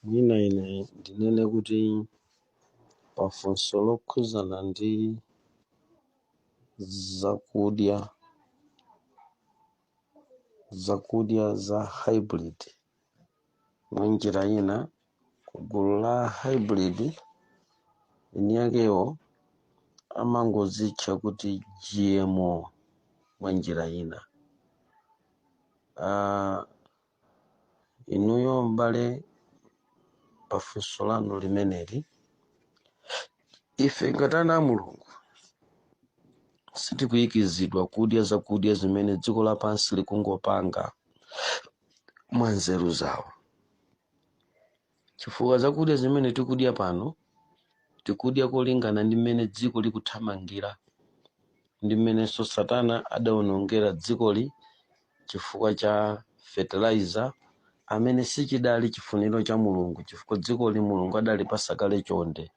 Mwina ine ndinene kuti pafunso lokhuzana ndi zakudya za hybrid mwanjira ina, kugulu la hybrid ini yakewo amangozitcha kuti GMO mwanjira ina. Inuyo mbale pafunso lanu limeneli, ife ngati ana a Mulungu sitikuyikizidwa kudya zakudya zimene dziko lapansi likungopanga mwa nzeru zawo. Chifukwa zakudya zimene tikudya pano tikudya kolingana ndi mmene dziko likuthamangira, ndi mmenenso satana adawonongera dzikoli chifukwa cha fertilizer amene sichidali chifuniro cha Mulungu, chifukwa dzikoli Mulungu adalipasa kale chonde.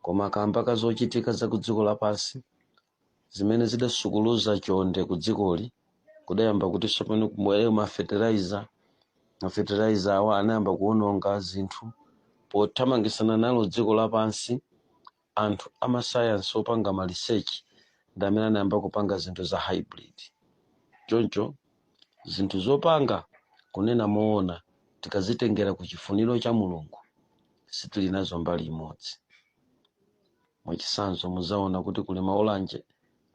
Koma kamba kazochitika za ku dziko lapansi zimene zidasukuluza chonde ku dzikoli, kudayamba kuti sopano kumwelewa mafertilizer awa anayamba kuwononga zinthu pothamangisana nalo dziko lapansi. Anthu amasayansi opanga ma research ndi amene anayamba kupanga zinthu za hybrid. Choncho zinthu zopanga kunena moona tikazitengera ku chifuniro cha Mulungu sitili nazo mbali imodzi. Mwachisanzo muzaona kuti kuli maolanje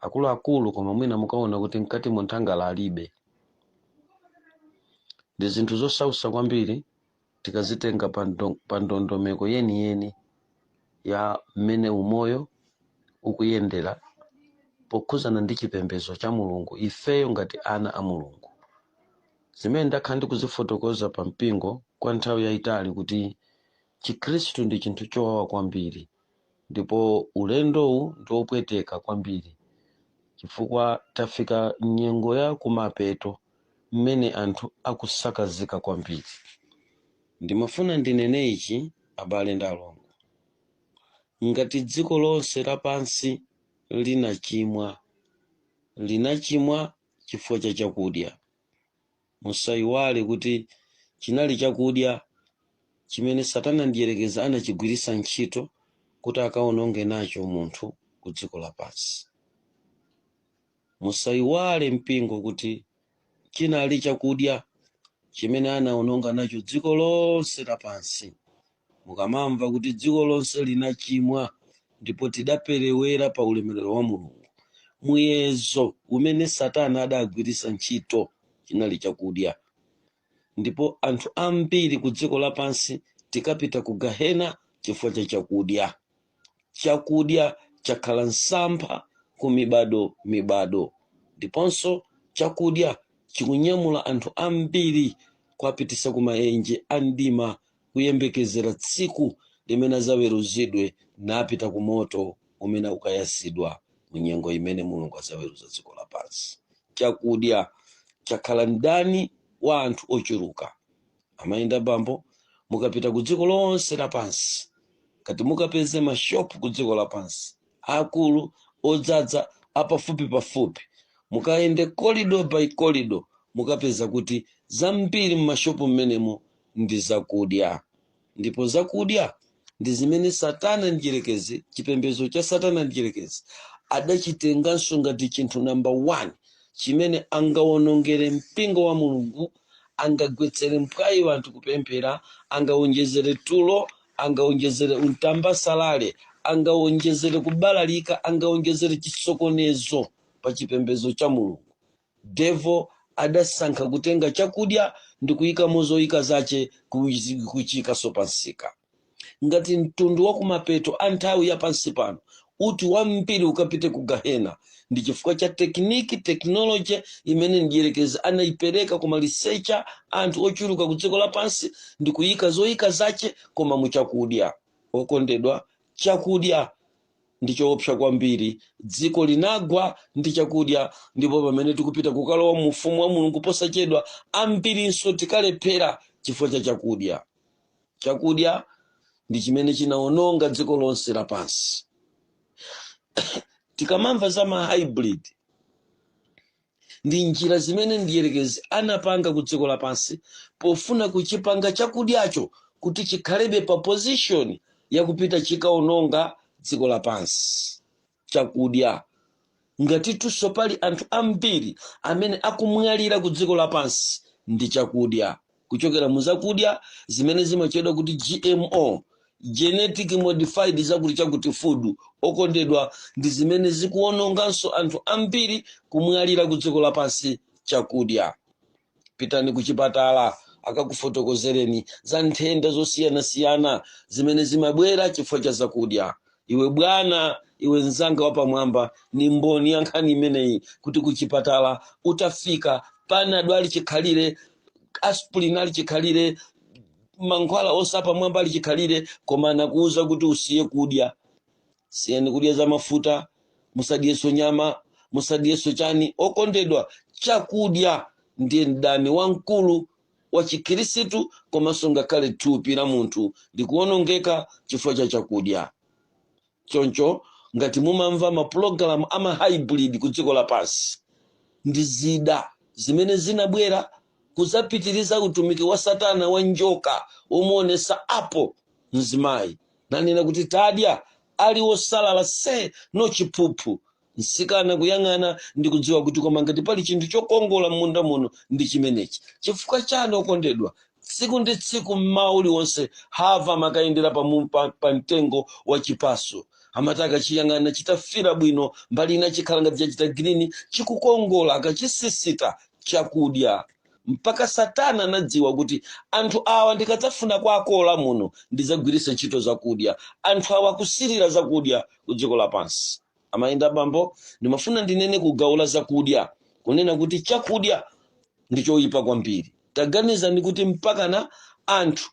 akuluakulu koma mwina mukaona kuti mkati munthangala alibe. Ndi zinthu zosausa kwambiri tikazitenga pa ndondomeko yeniyeni ya mmene umoyo ukuyendera pokhuzana ndi chipembedzo cha Mulungu ifeyo ngati ana a Mulungu. Zimene ndakhala ndikuzifotokoza pa mpingo kwa nthawi yayitali kuti Chikhristu ndi chinthu chowawa kwambiri, ndipo ulendowu ndi wopweteka kwambiri, chifukwa tafika nyengo ya kumapeto mmene anthu akusakazika kwambiri. Ndimafuna ndinene ichi abale ndi alongo, ngati dziko lonse lapansi linachimwa chifukwa cha chakudya, musayiwale kuti chinali chakudya chimene satana ndiyerekeza anachigwiritsa ntchito kuti akawononge nacho munthu ku dziko lapansi. Musayiwale mpingo kuti chinali chakudya chimene anawononga nacho dziko lonse lapansi. Mukamamva kuti dziko lonse linachimwa ndipo tidaperewera pa ulemerero wa Mulungu, muyezo umene satana adagwiritsa ntchito chinali chakudya. Ndipo anthu ambiri ku dziko lapansi tikapita ku gahena chifukwa cha chakudya. Chakudya chakhala nsampha ku mibado, ndiponso chakudya chikunyamula anthu ambiri kuwapitisa ku maenje andima kuyembekezera tsiku limene azaweruzidwe napita ku moto umene ukayasidwa mu nyengo imene Mulungu azaweruza dziko lapansi. Chakudya chakhala ndani wa anthu ochuluka. Amayenda bambo, mukapita ku dziko lonse lapansi, kati mukapeze mashopu ku dziko lapansi akulu odzadza pafupi, mukaende corridor by corridor, mukapeza kuti zambiri mmashopu mmenemo ndi zakudya. Ndipo zakudya ndi zimene satana ndiyerekezi, chipembedzo cha satana ndiyerekezi adachitenganso ngati chinthu number 1 chimene angawonongere mpingo wa Mulungu, angagwetsere mpwayi wanthu kupemphera, angawonjezere tulo, angawonjezere untambasalale, angawonjezere kubalalika, angawonjezere chisokonezo pa chipembedzo cha Mulungu. Devil adasankha kutenga chakudya ndi kuyika mozoyika zache kuchika sopansika. Ngati mtundu wa kumapeto anthawi ya pansi pano uti wambiri ukapite ku gahena, ndi chifukwa cha technology imene ndiyerekeza anayipereka kuma researcher anthu ochuluka ku dziko lapansi ndi kuyika zoyika zache koma muchakudya. Okondedwa, chakudya ndi choopsa kwambiri. Dziko linagwa ndi chakudya, ndipo pamene tikupita kukalowa mu ufumu wa Mulungu posachedwa ambirinso tikalephera chifukwa cha chakudya. Chakudya ndi chimene chinawononga dziko lonse lapansi. Tikamamva za ma hybrid ndi njira zimene ndiyerekezi anapanga ku dziko lapansi pofuna kuchipanga chakudyacho kuti chikhalebe pa position ya kupita chikaononga dziko lapansi. Chakudya ngati tunso pali anthu ambiri amene akumwalira ku dziko lapansi ndi chakudya, kuchokera mu zakudya zimene zimachedwa kuti GMO, Genetically Modified chakuti food, okondedwa ndi zimene zikuononganso anthu ambiri kumwalira ku dziko lapansi chakudya. Pitani ku chipatala akakufotokozereni za nthenda zosiyanasiyana zimene zimabwera chifukwa cha zakudya. Iwe bwana, iwe nzanga wapamwamba, ni mboni ya nkhani imeneyi kuti ku chipatala utafika panado ali chikhalire, aspirin ali chikhalire, mankhwala onse apamwamba ali chikhalire, koma anakuwuza kuti usiye kudya. Siyeni kudya za mafuta, musadyeso nyama, musadyeso chani. Okondedwa, chakudya ndiye mdani wamkulu wa chikhirisitu, komanso ngakhale thupi la munthu likuonongeka chifukwa cha chakudya. Choncho ngati mumamva mapulogalamu ama hybrid ku dziko lapansi, ndi zida zimene zinabwera kuzapitiriza utumiki wa satana wa njoka omuonesa apo mzimayi, nanena kuti tadya ali wosalala se no chiphuphu. Nsikana kuyang'ana ndi kudziwa kuti koma ngati pali chinthu chokongola m'munda muno ndi chimenechi. Chifukwa chani okondedwa? Tsiku ndi tsiku mmawa uliwonse hava makayendera pa mtengo wa chipaso, amataka chiyang'ana chitafira bwino, mbali ina chikhala ngati chachita green, chikukongola akachisisita chakudya. Mpaka satana anadziwa kuti anthu awa ndikadzafuna kwakola muno ndizagwiritsa ntchito zakudya. Anthu awa kusirira zakudya ku dziko lapansi. Amayenda bambo, ndimafuna ndinene kugaula zakudya, kunena kuti chakudya ndichoyipa kwambiri. Taganiza ndi kuti mpaka na anthu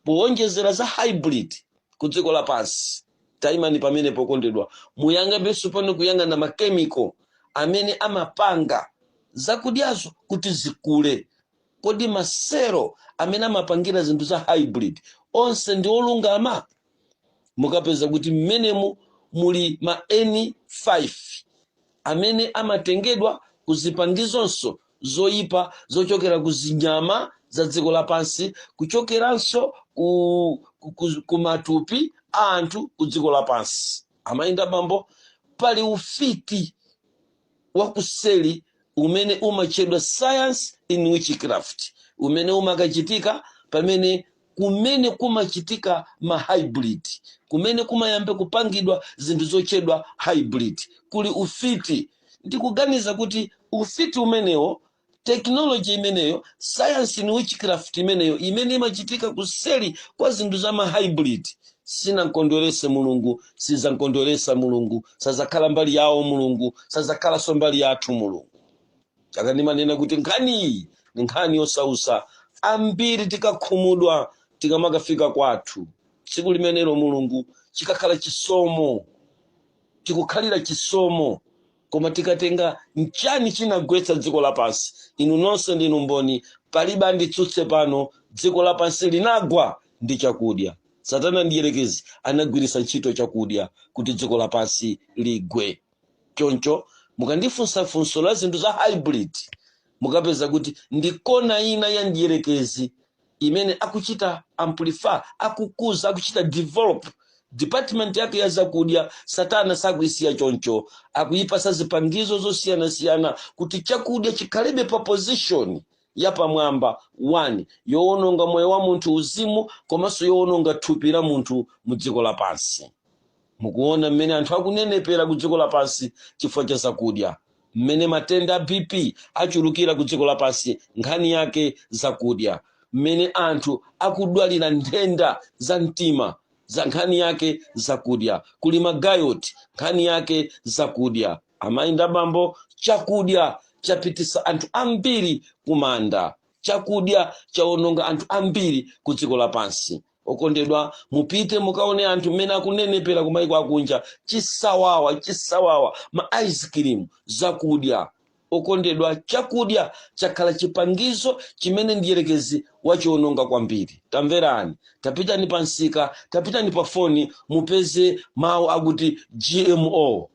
powonjezera za hybrid ku dziko lapansi. Taimani pamene pokondedwa, muyang'abenso pano kuyang'ana makemiko amene amapanga zakudyazo kuti zikule. Kodi masero amene amapangira zinthu za hybrid onse ndi olungama? Mukapeza kuti mmenemu muli ma N5 amene amatengedwa kuzipangizonso zoyipa zochokera ku zinyama za dziko lapansi, kuchokeranso ku matupi a anthu ku dziko lapansi. Amayenda bambo, pali ufiti wa kuseli umene umachedwa science in witchcraft, umene umakachitika pamene kumene kumachitika ma hybrid, kumene kumayambe kupangidwa zinthu zochedwa hybrid, kuli ufiti. Ndikuganiza kuti ufiti umenewo, technology imeneyo, science in witchcraft imeneyo, imene imachitika kuseli kwa zinthu za ma hybrid, sinankondwerese Mulungu, sizankondweresa Mulungu, sazakhala mbali yawo Mulungu, sazakhala so mbali yathu Mulungu. Chaka ndimanena kuti nkhani iyi ni nkhani yosausa. Ambiri tikakhumudwa tikamakafika kwathu, tsiku limenelo Mulungu chikakhala chisomo, tikukhalira chisomo. Koma tikatenga nchani chinagwetsa dziko lapansi, inu nonse ndinu mboni, palibe anditsutse pano, dziko lapansi linagwa ndi chakudya. Satana ndiyerekezi anagwiritsa ntchito chakudya kuti dziko lapansi ligwe. Choncho mukandifunsa funso la zinthu za hybrid, mukapeza kuti ndikona ina ya ndiyerekezi imene akuchita amplify, akukuza, akuchita develop department yake ya zakudya. Satana sakuyisiya choncho, akuyipasa zipangizo zosiyanasiyana kuti chakudya chikhalebe pa position ya pamwamba. 1, yoononga moyo wa munthu uzimu, komanso yoononga thupi la munthu mu dziko lapansi. Mukuona mmene anthu akunenepera ku dziko lapansi chifukwa cha zakudya, mmene matenda a BP achulukira ku dziko lapansi, nkhani yake zakudya. Mmene anthu akudwalira nthenda za mtima, za nkhani yake zakudya. Kuli magayoti, nkhani yake zakudya. Amayenda bambo, chakudya chapitisa anthu ambiri kumanda, chakudya chaononga anthu ambiri ku dziko lapansi. Okondedwa, mupite mukaone anthu mmene akunenepera ku mayiko akunja, chisawawa, ma ice cream, zakudya. Okondedwa, chakudya chakhala chipangizo chimene ndiyerekezi wachiononga kwambiri. Tamverani, tapitani pansika, tapitani pa foni, mupeze mawu akuti GMO.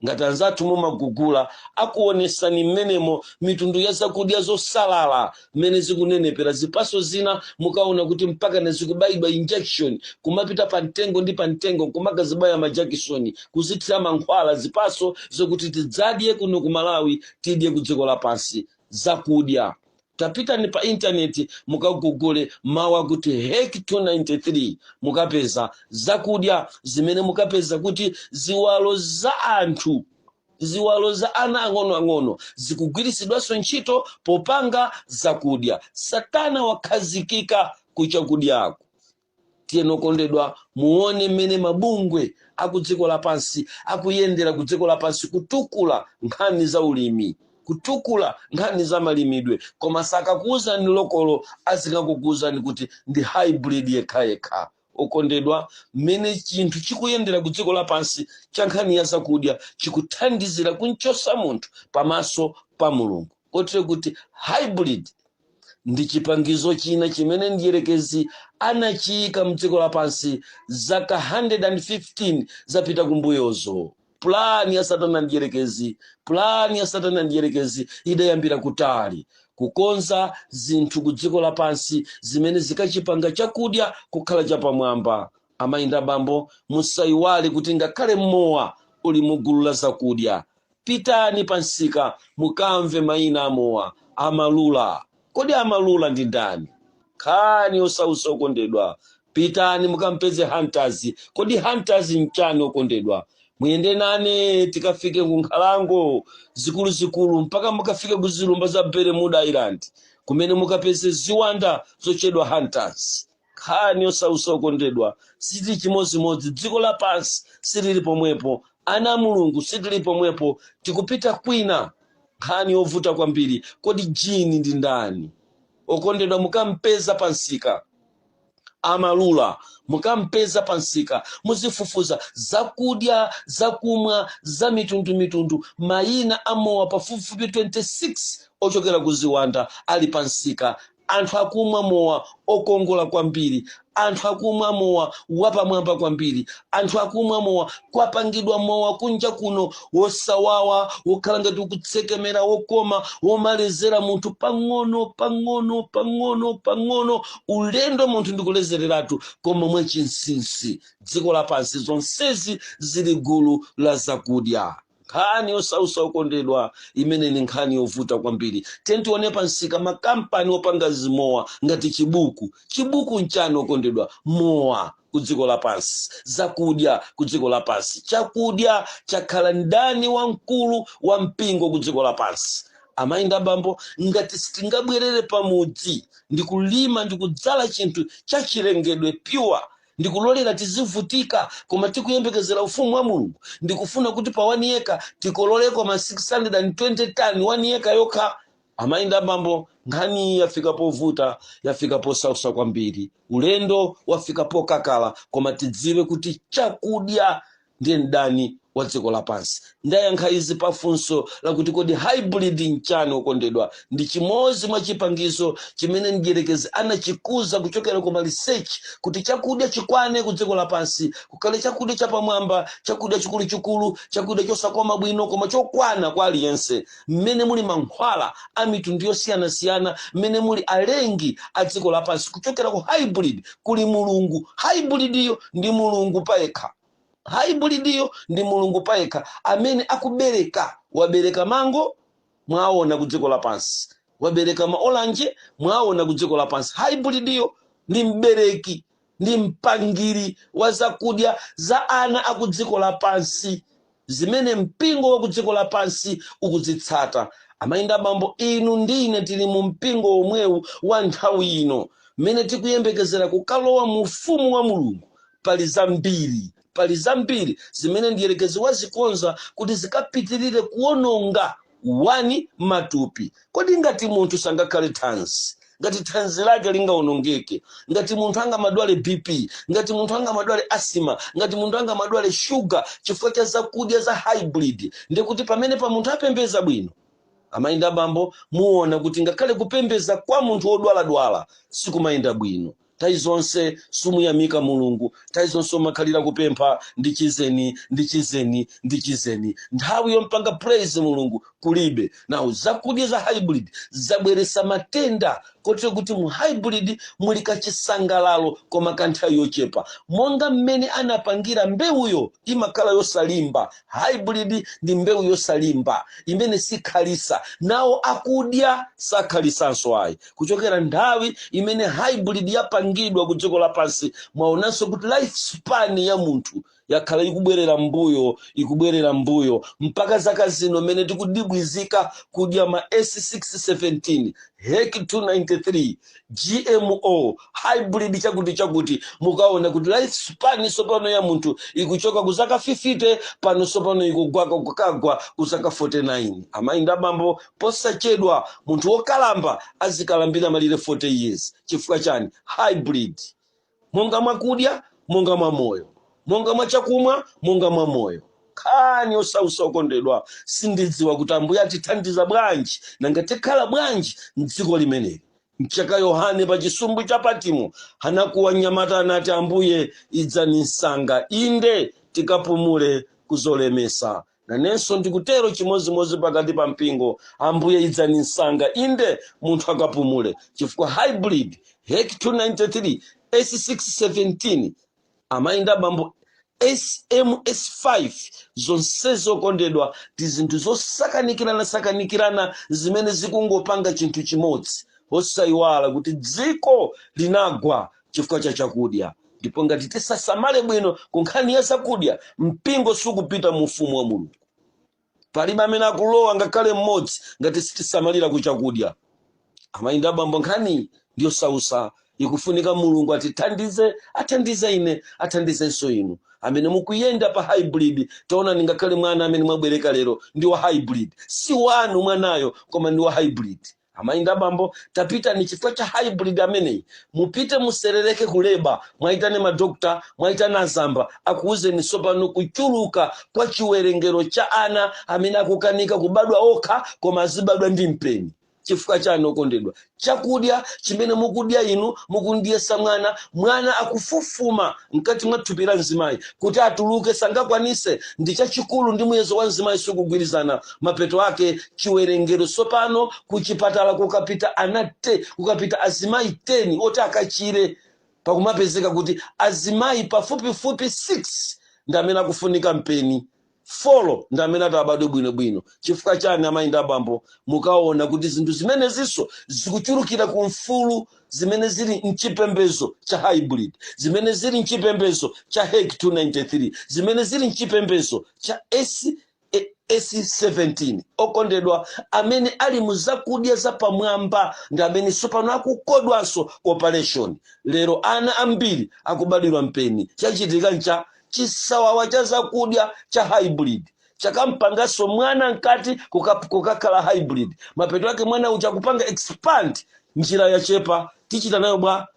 ngati anzathu mumagugula akuonesani mmenemo mitundu ya zakudya zosalala mmene zikunenepera. Zipaso zina mukaona kuti mpaka nezikubayidwa injection kumapita pa mtengo ndi pa mtengo kumakazibaya majakisoni kuzithira mankhwala. Zipaso zokuti tidzadye kuno ku Malawi tidye ku dziko lapansi zakudya. Tapita ni pa internet mukagugule mawa kuti heki 293 mukapeza zakudya zimene mukapeza kuti ziwalo za anthu, ziwalo za ana ang'ono zikugwirisidwaso ntchito popanga zakudya. Satana wakhazikika ku chakudyako. Tiyeno kondedwa muone mmene mabungwe akudziko lapansi akuyendera kudziko lapansi kutukula nkhani za ulimi, kutukula nkhani za malimidwe, koma sakakuuzani lokolo azikakukuuzani kuti ndi hybrid yekha. Okondedwa, mmene chinthu chikuyendera kudziko lapansi cha nkhani ya zakudya chikuthandizira kunchosa munthu pamaso pa Mulungu. Kotero kuti hybrid ndi chipangizo china chimene ndiyerekezi anachiyika mdziko lapansi zaka 115 zapita kumbuyozo. Plani ya satana ndiyerekezi, plani ya satana ndiyerekezi idayambira kutali kukonza zinthu kudziko lapansi zimene zikachipanga chakudya kukhala chapamwamba. Amayi abambo, musayiwale kuti ngakhale mowa uli mugulu la zakudya. Pitani pansika mukamve maina amowa, amalula. Kodi amalula ndi ndani? Khani osausa okondedwa. Pitani mukampeze hunters. Kodi hunters nchani okondedwa? Muyende nane tikafike ku nkhalango zikulu mpaka mukafike ku zilumba za Bermuda Island kumene mukapeze ziwanda zochedwa hunters. Khani osausa okondedwa. Siti chimozimozi dziko lapansi silili pomwepo, ana Mulungu sitili pomwepo, tikupita kwina. Khani ovuta kwambiri. Kodi jini ndi ndani? Okondedwa, mukampeza pansika amalula, mukampeza pansika muzifufuza zakudya zakumwa za mitundu, maina amowa pafupifupi 26 ochokera kuziwanda ali pansika. Anthu akumwa mowa okongola kwambiri, anthu akumwa mowa wapamwamba kwambiri, anthu akumwa mowa kwapangidwa mowa kunja kuno wosawawa, wokhala ngati ukutsekemera, wokoma, womalezera munthu pang'ono. Ulendo munthu ndikulezereratu koma mwachinsinsi. Dziko lapansi zonsezi zili gulu la zakudya. Nkhani osausa okondedwa, imene ni nkhani yovuta kwambiri. Tione pansika makampani opanga zimowa ngati chibuku nchani okondedwa? Mowa kudziko lapansi, zakudya kudziko lapansi. Chakudya chakhala ndani wamkulu wa mpingo kudziko lapansi. Amayi abambo, ngati sitingabwerere pamudzi ndikulima ndikudzala chinthu chachilengedwe pure, ndikulolera tizivutika, koma tikuyembekezera ufumu wa Mulungu. Ndikufuna kuti pa 1 yeka tikololeko ma 620 tani 1 yeka yokha. Amayi abambo, nkhani yafika povuta, yafika posausa kwambiri. Ulendo wafika pokakala, koma tidziwe kuti chakudya ndiye ndani wa dziko lapansi. Ndayankha izi pafunso lakuti kodi hybrid nchani okondedwa? Ndi chimodzi mwa chipangizo chimene ndiyerekezi anachikuza kuchokera ku research kuti chakudya chikwane ku dziko lapansi, kukhale chakudya chapamwamba, chakudya chikulu, chakudya chosakoma bwino koma chokwana kwa aliyense. Mmene muli mankhwala a mitundu yosiyanasiyana, mmene muli alengi a dziko lapansi, kuchokera ku hybrid kuli Mulungu. Hybrid iyo ndi Mulungu payekha. Hybrid iyo ndi Mulungu payekha amene akubereka. Wabereka mango mwaona ku dziko lapansi, wabereka maolanje mwaona ku dziko lapansi. Hybrid iyo ndi mbereki, ndi mpangiri wa zakudya za ana aku dziko lapansi zimene mpingo wa ku dziko lapansi ukuzitsata. Amayi abambo, inu ndine tili mu mpingo omwewu wa nthawi ino, mmene tikuyembekezera kukalowa mu ufumu wa Mulungu. Pali zambiri zimene ndiyerekezi wazikonza kuti zikapitirire kuononga wani matupi. Kodi ngati munthu sangakhale thanzi, ngati thanzi lake lingaonongeke, ngati munthu anga madwale BP, ngati munthu anga madwale asima, ngati munthu anga madwale sugar chifukwa cha zakudya za hybrid, ndikuti pamene pa munthu apembeza bwino. Amayi abambo, muona kuti ngakhale kupembeza kwa munthu wodwala sikumayenda bwino. taizonse sumuyamika mulungu, taizonse makhalira kupempha ndichizeni. Nthawi yompanga praise mulungu kulibe. Now zakudya za hybrid zabweresa matenda, kote kuti mu hybrid muli kachisangalalo koma kanthawi yochepa. Monga mmene anapangira mbewuyo imakhala yosalimba, hybrid ndi mbewu yosalimba imene sikhalisa. Nawo akudya sakhalisanso ayi. Kuchokera nthawi imene hybrid yapangidwa ku dziko lapansi, mwaonanso kuti life span ya munthu yakhala ikubwerera mbuyo mpaka zaka zino mene tikudibwizika kudya ma S617 HEC 293 GMO hybrid chakuti mukaona kuti life span sopano ya munthu ikuchoka kuzaka 50 pano sopano ikugwa kuzaka 49. Amainda bambo posachedwa munthu wokalamba azikalambira malire 40 years. Chifukwa chani? Hybrid. Monga mwakudya, monga mwa moyo, monga mwa chakumwa, monga mwa moyo. Kani osausa okondedwa, sindidziwa kuti Ambuye atithandiza bwanji nanga tikhala bwanji mdziko limeneli. Mchaka Yohane pa chisumbu cha Patimo anakuwa nyamata anati, Ambuye idzani nsanga inde tikapumule kuzolemesa. Nanenso ndikutero chimozimozi pakati pa mpingo, Ambuye idzani nsanga inde munthu akapumule. Chifukwa hybrid HEC 293 S617 amainda bambo SMS5 zonsezo kondedwa tizinthu zosakanikirana zimene zikungopanga chinthu chimodzi. Osayiwala kuti dziko linagwa chifukwa cha chakudya. Ndipo ngati tisasamale bwino ku nkhani ya zakudya, mpingo sukupita mu ufumu wa Mulungu. Palibe amene akulowa ngakhale mmodzi ngati sitisamalira ku chakudya. Amainda bambo nkhani ndiyo sausa ikufunika Mulungu atithandize, athandize ine, athandizenso inu. Amene mukuyenda pa hybrid, taona ningakhale mwana amene mwabwereka lero ndi wa hybrid. Si wanu mwanayo koma ndi wa hybrid. Amainda bambo tapita ni chifukwa cha hybrid ameneyi. Mupite muserereke kuleba, mwaitane madokta, mwaitane azamba, akuuzeni sopano kuchuluka kwa chiwerengero cha ana amene akukanika kubadwa okha koma azibadwa ndi mpeni. Chifukwa chani okondedwa? Chakudya chimene mukudya inu mukundiyesa mwana akufufuma mkati mwa thupi la mzimayi kuti atuluke sangakwanise. Ndi chachikulu ndi muyezo wa mzimayi sukugwirizana. Mapeto ake chiwerengero sopano kuchipatala kukapita azimayi 10 oti akachire, pakumapezeka kuti azimayi pafupifupi 6 ndi amene akufunika mpeni. Folo ndamene atabadwe bwinobwino. Chifukwa chani amainda bambo mukaona kuti zinthu zimene ziso zikuchulukira ku mfulu zimene zili mchipembezo cha hybrid, zimene zili mchipembezo cha HEC 293, zimene zili mchipembezo cha S17. Okondedwa, amene ali muzakudya za pamwamba ndi amene sopano akukodwanso operation. Lero ana ambiri akubadwira mpeni. Chachitika ncha chisawawa cha zakudya cha hybrid chakampangaso mwana nkati kukakhala hybrid. Mapeto yake mwana ucha kupanga expand njira ya chepa tichita nayo bwa.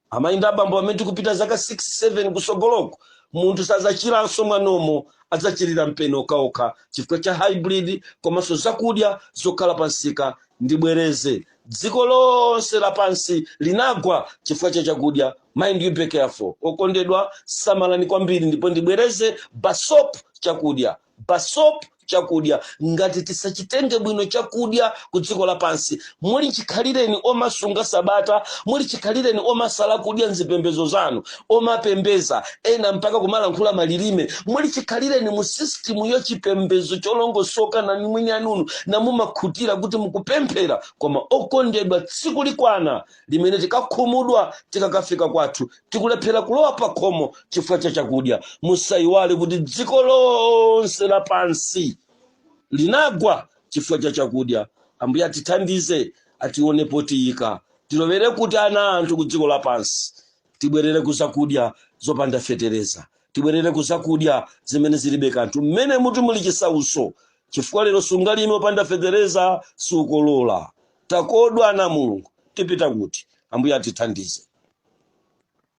Amainda bambo amene tikupita zaka 6-7 kusogoloko, munthu sazachiranso mwanomo adzachirira mpeni okaoka chifukwa cha hybrid. Komanso zakudya zokhala pansika ndibwereze dziko lonse lapansi linagwa chifukwa cha chakudya. Mind you be careful. Okondedwa, samalani kwambiri ndipo ndibwereze basop chakudya. Basop chakudya ngati tisachitenge bwino chakudya ku dziko lapansi. Muli chikhalireni omasunga sabata, muli chikhalireni omasala kudya nzipembezo zanu, omapembeza ena mpaka kumalankhula malilime. Muli chikhalireni mu system yo chipembezo cholongosoka na nimwini anunu na mumakhutira kuti mukupemphera. Koma okondedwa, tsiku likwana limene tikakhumudwa tikakafika kwathu tikulephera kulowa pa khomo chifukwa cha chakudya. Musayiwale kuti dziko lonse lapansi linagwa chifukwa cha chakudya. Ambuye atithandize, atione potiyika, tilowere kuti ana anthu ku dziko lapansi tibwerere kuzakudya zopanda fetereza, tibwerere kuzakudya zimene zilibe kanthu. Mmene mutu muli chisauso chifukwa lero sungalime opanda fetereza sukolola. Takodwa ana Mulungu, tipita kuti. Ambuye atithandize.